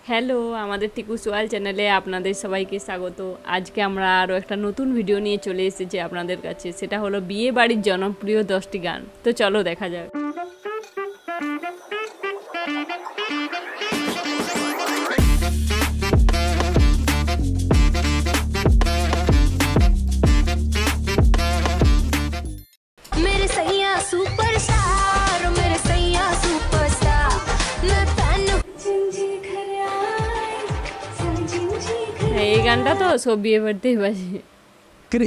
Hello, আমাদের টিকুস ওয়াল চ্যানেলে আপনাদের সবাইকে স্বাগত। আজকে আমরা আরও একটা নতুন ভিডিও নিয়ে চলে এসেছি আপনাদের কাছে। সেটা হলো বিয়ে বাড়ির জনপ্রিয় 10টি গান। তো চলো দেখা যাক। এই গানটা তো সব বিয়ে বাড়িতেই বাজে।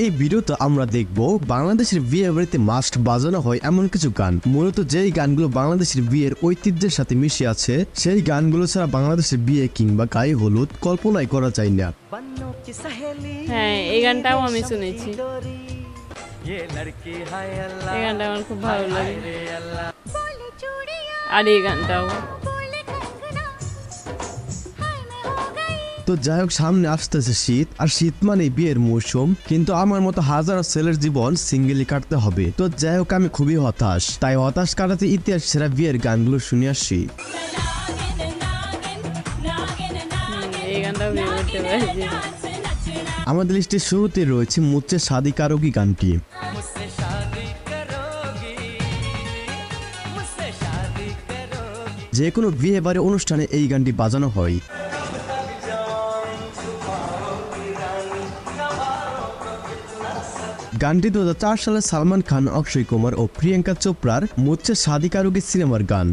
এই ভিডিওতে আমরা দেখব বাংলাদেশের বিয়ে বাড়িতে মাস্ট বাজানো হয় এমন কিছু গান। মূলত যেই গানগুলো বাংলাদেশের বিয়ের ঐতিহ্যের সাথে মিশে আছে, সেই গানগুলো ছাড়া বাংলাদেশের বিয়ে কিংবা গায়ে হলুদ কল্পনাই করা যায় না। হ্যাঁ, এই গানটাও আমি শুনেছি। এই গানটা আমার খুব ভালো লাগে। আর এই গানটাও। তো যাই হোক, সামনে আসতেছে শীত, আর শীত মানে বিয়ের মৌসুম। কিন্তু আমার মতো হাজারো ছেলের জীবন সিঙ্গেলি কাটতে হবে। তো যাই হোক, আমি খুবই হতাশ। তাই হতাশ কাটাতে ইতিহাস সেরা বিয়ের গানগুলো শুনে আসি। আমাদের লিস্টের শুরুতে রয়েছে মুঝসে শাদি কারোগি গানটি। যে কোনো বিয়ে বাড়ি অনুষ্ঠানে এই গানটি বাজানো হয়। গানটি 2004 সালে সালমান খান, অক্ষয় কুমার ও প্রিয়াঙ্কা চোপড়ার মুঝসে শাদি কারোগি সিনেমার গান।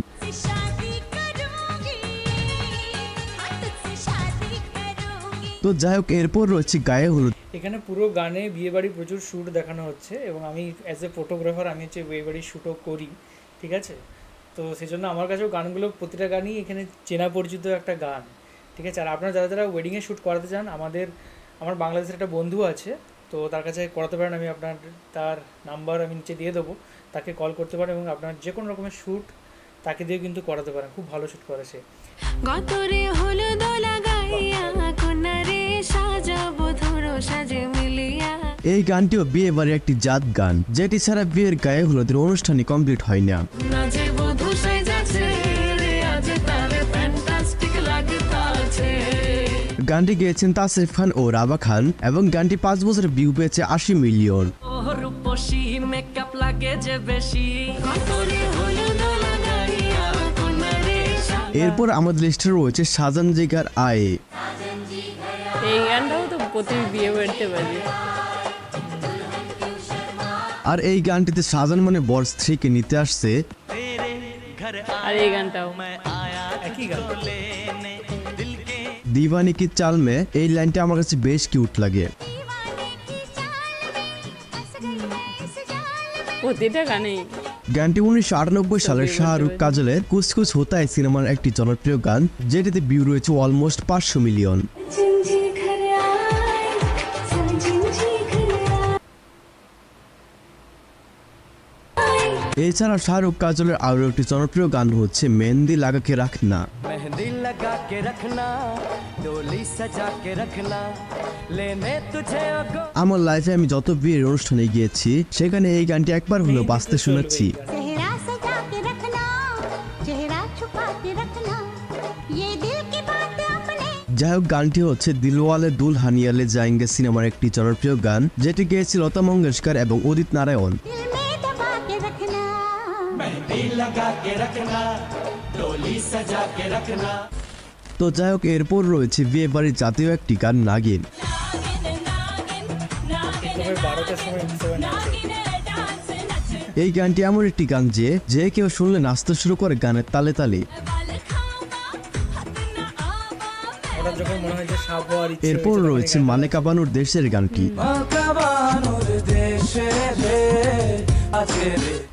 তো যাই হোক, এরপর রয়েছে গায়ে হলুদ। এখানে পুরো গানে বিয়ে বাড়ি প্রচুর শ্যুট দেখানো হচ্ছে, এবং আমি অ্যাজ এ ফটোগ্রাফার আমি হচ্ছে বিয়ে বাড়ির শ্যুটও করি, ঠিক আছে। তো সেই জন্য আমার কাছেও গানগুলো প্রতিটা গানই এখানে চেনা পরিচিত একটা গান, ঠিক আছে। আর আপনারা যারা যারা ওয়েডিংয়ে শ্যুট করাতে চান, আমার বাংলাদেশের একটা বন্ধু আছে, তো তার কাছে করাতে পারেন। আমি তার নাম্বার আমি নিচে দিয়ে দেবো, তাকে কল করতে পারেন এবং আপনার যে কোনো রকমের শ্যুট তাকে দিয়ে কিন্তু করাতে পারেন। খুব ভালো শ্যুট করে সে। এই গানটিও বিয়ে বাড়ির একটি জাত গান, যেটি ছাড়া বিয়ের গায়ে হলুদের অনুষ্ঠানই কমপ্লিট হয় না। গানটি গেয়েছেন তাসরিফ খান ও রাবা খান, এবং গানটি 5 বছরে ভিউ পেয়েছে 80 মিলিয়ন। এরপর আমাদের লিস্টে রয়েছে সাজান জিগার আয়ে। এই গানটাও তো প্রতি বিয়ে বাড়িতে বাজে। আর এই গানটিতে সাজান মানে বর স্ত্রীকে নিতে আসছে। আর এই গানটাও একই গান। দিওয়ানি কি চাল মে, এই লাইনটা আমার কাছে বেশ কিউট লাগে। প্রতিটা গানেই। গানটি 1998 সালের শাহরুখ কাজলের কুছ কুছ হোতা হ্যায় সিনেমার একটি জনপ্রিয় গান, যেটিতে ভিউ রয়েছে অলমোস্ট 500 মিলিয়ন। এছাড়া শাহরুখ কাজলের আরো একটি জনপ্রিয় গান হচ্ছে মেহেন্দি লাগাকে রাখনা। আমার লাইফে আমি যত বিয়ের অনুষ্ঠানে গিয়েছি, সেখানে এই গানটি একবার হলেও বাজতে শুনেছি। যাই হোক, গানটি হচ্ছে দিলওয়ালে দুলহানিয়া লে যায়েঙ্গে সিনেমার একটি জনপ্রিয় গান, যেটি গেয়েছে লতা মঙ্গেশকর এবং উদিত নারায়ণ। তো যাই হোক, এরপর রয়েছে বিয়ে বাড়ির জাতীয় একটি গান নাগিন। এই গানটি এমন একটি গান যে কেউ শুনলে নাচতে শুরু করে গানের তালে তালে। এরপর রয়েছে মালেকা বানুর দেশের গানটি।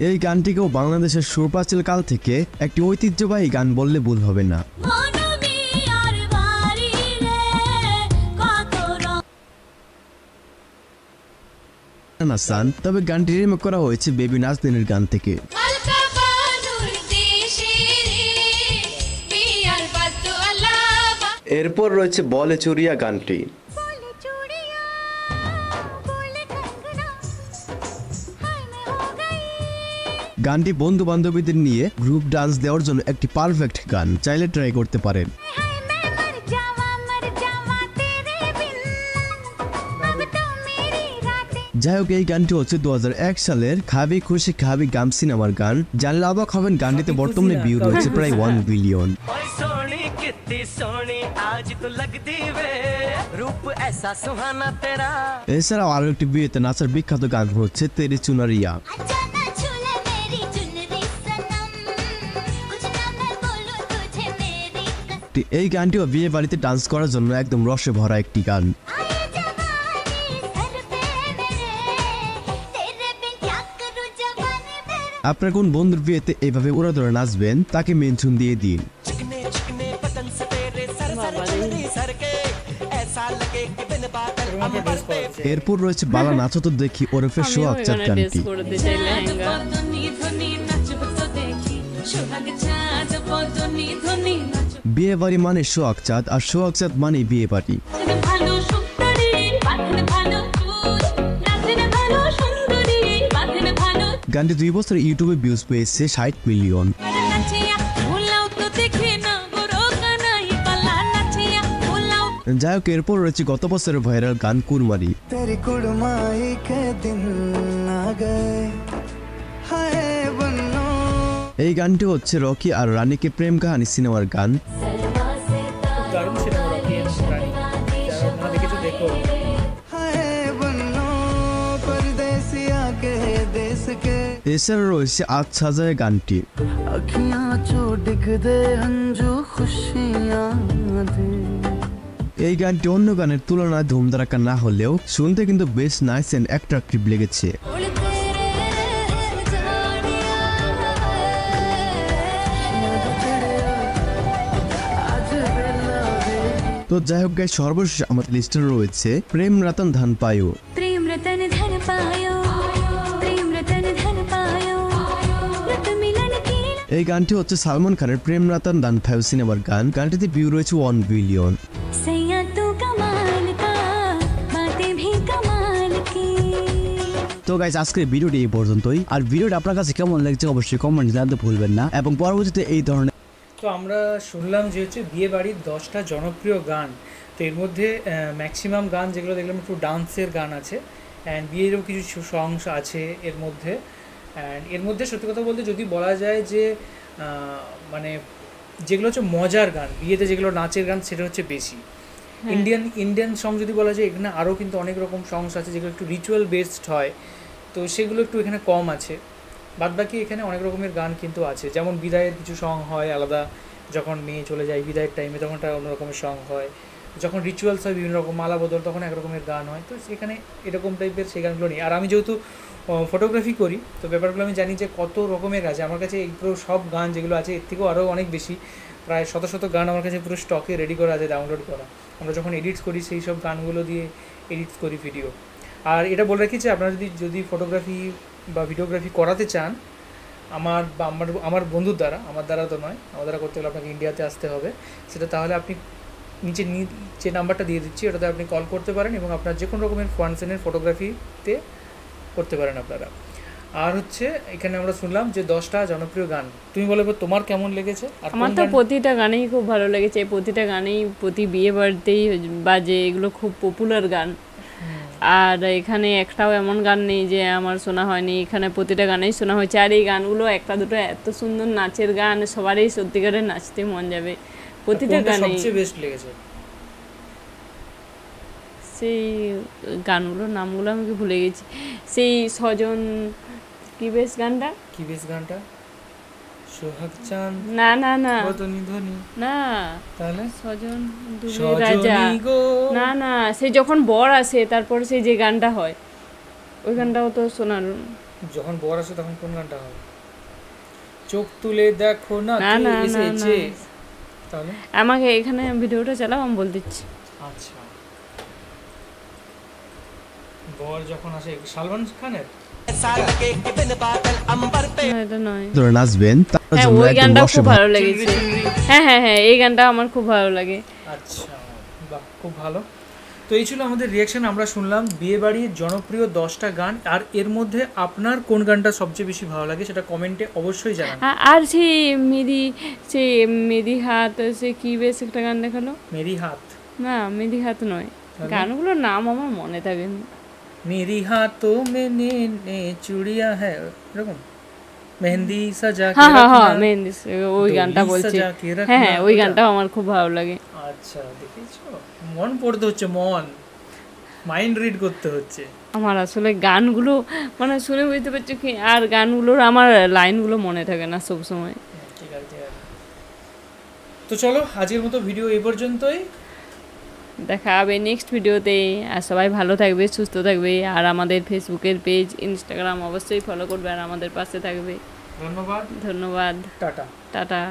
এই গানটিকেও বাংলাদেশের সুপ্রাচীন কাল থেকে একটি ঐতিহ্যবাহী গান বললে ভুল হবে না। তবে গানটি রিমেক করা হয়েছে বেবি নাজনীনের গান থেকে। এরপর রয়েছে বলে চুরিয়া গানটি। গানটি বন্ধু বান্ধবীদের নিয়ে গ্রুপ ডান্স দেওয়ার জন্য একটি পারফেক্ট গান, চাইলে ট্রাই করতে পারেন। যাই হোক, এই গানটি হচ্ছে 2001 সালের খাবি খুশি খাবি গাম সিনেমার গান। জানলে অবাক হবেন, গানটিতে বর্তমানে ভিউ রয়েছে প্রায় 1 বিলিয়ন। এছাড়াও আরো একটি বিয়েতে নাচার বিখ্যাত গান হচ্ছে তেরি চুনারিয়া। এই গানটিও বিয়ে বাড়িতে ডান্স করার জন্য একদম রসে ভরা একটি গান। আপনার কোন বন্ধুর বিয়েতে এইভাবে ওরা ধরে নাচবেন, তাকে মেনশন দিয়ে দিন। এরপর রয়েছে বালা নাচো তো দেখি ওরফে সোহাগ চাঁদ গানটি। বিয়ে বাড়ি মানে সোহাগ চাঁদ, আর সোহাগ চাঁদ মানে বিয়ে বাড়ি। গানটি 2 বছর ইউটিউবে ভিউজ পেয়েছে 60 মিলিয়ন। যাই হোক, এরপর রয়েছে গত বছরের ভাইরাল গান কুরমারি। এই গানটি হচ্ছে রকি আর রানীকে প্রেম কাহানি সিনেমার গান। এছাড়া রয়েছে আজ সাজায় গানটি। এই গানটি অন্য গানের তুলনায় ধুমধারাক্কা না হলেও শুনতে কিন্তু বেশ নাইস এন্ড অ্যাট্রাকটিভ লেগেছে। তো যাই হোক গাইস, সর্বশেষ আমাদের লিস্টে রয়েছে প্রেম রতন ধন পায়ো। এই গানটি হচ্ছে সালমান খানের প্রেম রতন ধন পায়ো সিনেমার গান। গানটিতে ভিউ রয়েছে 1 বিলিয়ন। তো গাইস, আজকের ভিডিওটি এই পর্যন্তই। আর ভিডিওটা আপনার কাছে কেমন লাগছে অবশ্যই কমেন্টে জানাতে ভুলবেন না, এবং পরবর্তীতে এই ধরনের। তো আমরা শুনলাম যে হচ্ছে বিয়ে বাড়ির 10টা জনপ্রিয় গান। তো এর মধ্যে ম্যাক্সিমাম গান যেগুলো দেখলাম একটু ডান্সের গান আছে, অ্যান্ড বিয়েরও কিছু সংস আছে এর মধ্যে। অ্যান্ড এর মধ্যে সত্যি কথা বলতে যদি বলা যায় যে মানে যেগুলো হচ্ছে মজার গান, বিয়েতে যেগুলো নাচের গান, সেটা হচ্ছে বেশি। ইন্ডিয়ান সং যদি বলা যায়, এখানে আরও কিন্তু অনেক রকম সংস আছে যেগুলো একটু রিচুয়াল বেসড হয়, তো সেগুলো একটু এখানে কম আছে। বাদবাকি এখানে অনেক রকমের গান কিন্তু আছে, যেমন বিদায়ের কিছু সং হয় আলাদা, যখন মেয়ে চলে যায় বিদায়ের টাইমে তখন একটা অন্য রকমের সং হয়, যখন রিচুয়ালস হয় বিভিন্ন রকম মালা বদল তখন এক রকমের গান হয়। তো সেখানে এরকম টাইপের সেই গানগুলো নেই। আর আমি যেহেতু ফটোগ্রাফি করি, তো ব্যাপারগুলো আমি জানি যে কত রকমের আছে। আমার কাছে এই পুরো সব গান যেগুলো আছে এর থেকেও আরও অনেক বেশি, প্রায় শত গান আমার কাছে পুরো স্টকে রেডি করা আছে, ডাউনলোড করা। আমরা যখন এডিটস করি সেই সব গানগুলো দিয়ে এডিটস করি ভিডিও। আর এটা বলে রাখি যে আপনারা যদি ফটোগ্রাফি বা ভিডিওগ্রাফি করাতে চান আমার বন্ধুর দ্বারা, আমার দ্বারা তো নয়, আমার দ্বারা করতে গেলে আপনাকে ইন্ডিয়াতে আসতে হবে, সেটা তাহলে আপনি নিচে যে নাম্বারটা দিয়ে দিচ্ছি ওটাতে আপনি কল করতে পারেন, এবং আপনার যে কোনো রকমের ফাংশনের ফটোগ্রাফিতে করতে পারেন আপনারা। আর হচ্ছে এখানে আমরা শুনলাম যে 10টা জনপ্রিয় গান। তুমি বলো তোমার কেমন লেগেছে? আমার তো প্রতিটা গানেই খুব ভালো লেগেছে। প্রতিটা গানেই প্রতি বিয়ে বাড়িতেই বাজে, এগুলো খুব পপুলার গান। আর এখানে একটাও এমন গান নেই যে আমার শোনা হয়নি, এখানে প্রতিটা গানেই শোনা হয়েছে। আর এই গানগুলো একটা দুটো এত সুন্দর নাচের গান, সবারই সত্যিকারের নাচতে মন যাবে প্রতিটা গানে। সবচেয়ে বেস্ট লেগেছে সেই গানগুলোর নামগুলো আমি ভুলে গেছি। সেই সজন কি বেশ গানটা সোহাগ চাঁদ না না না না, তাহলে সজন রাজা না না, সেই যখন বর আসে তারপর সেই যে গানটা হয়, ওই গানটাও তো শোনার। যখন বর আসে তখন কোন গানটা হয়? চোখ তুলে দেখো না কে এসেছে। তাহলে আমাকে এখানে ভিডিওটা চালাও, আমি বল দিচ্ছি। আচ্ছা, বর যখন আসে সালমান খানের নাচবেন, ওই গানটা খুব ভালো লেগেছে। হ্যাঁ হ্যাঁ হ্যাঁ, এই গানটা আমার খুব ভালো লাগে। আচ্ছা, বাহ, খুব ভালো। তো এই ছিল আমাদের রিয়াকশন। আমরা শুনলাম বিয়ে বাড়ির জনপ্রিয় 10টা গান। আর এর মধ্যে আপনার কোন গানটা সবচেয়ে বেশি ভালো লাগে সেটা কমেন্টে অবশ্যই জানান। আর সেই মেরি হাত, সে কি বেশ একটা গান দেখালো, মেরি হাত না মেরি হাত নয়, গানগুলোর নাম আমার মনে থাকে না। মেরি হাতোं में ने চুড়িয়া হ্যাঁ এরকম মেহেন্দি সাজা কে হ্যাঁ হ্যাঁ হ্যাঁ রাখনা। মেহেন্দি ওই ডোলি গানটা বলছি। সাজা কে রাখনা, হ্যাঁ ওই ওটা? গানটাও আমার খুব ভালো লাগে। আচ্ছা দেখেছো, মন পড়তে হচ্ছে, মন মাইন্ড রিড করতে হচ্ছে। আমার আসলে গানগুলো মানে শুনে বুঝতে পারছি কি, আর গানগুলোর আমার লাইনগুলো মনে থাকে না সব সময়। ঠিক আছে ঠিক আছে, তো চলো আজকের মতো ভিডিও এই পর্যন্তই। দেখা হবে নেক্সট ভিডিওতে। আর সবাই ভালো থাকবে, সুস্থ থাকবে, আর আমাদের ফেসবুকের পেজ, ইনস্টাগ্রাম অবশ্যই ফলো করবে আর আমাদের পাশে থাকবে। ধন্যবাদ, ধন্যবাদ, টাটা। টাটা।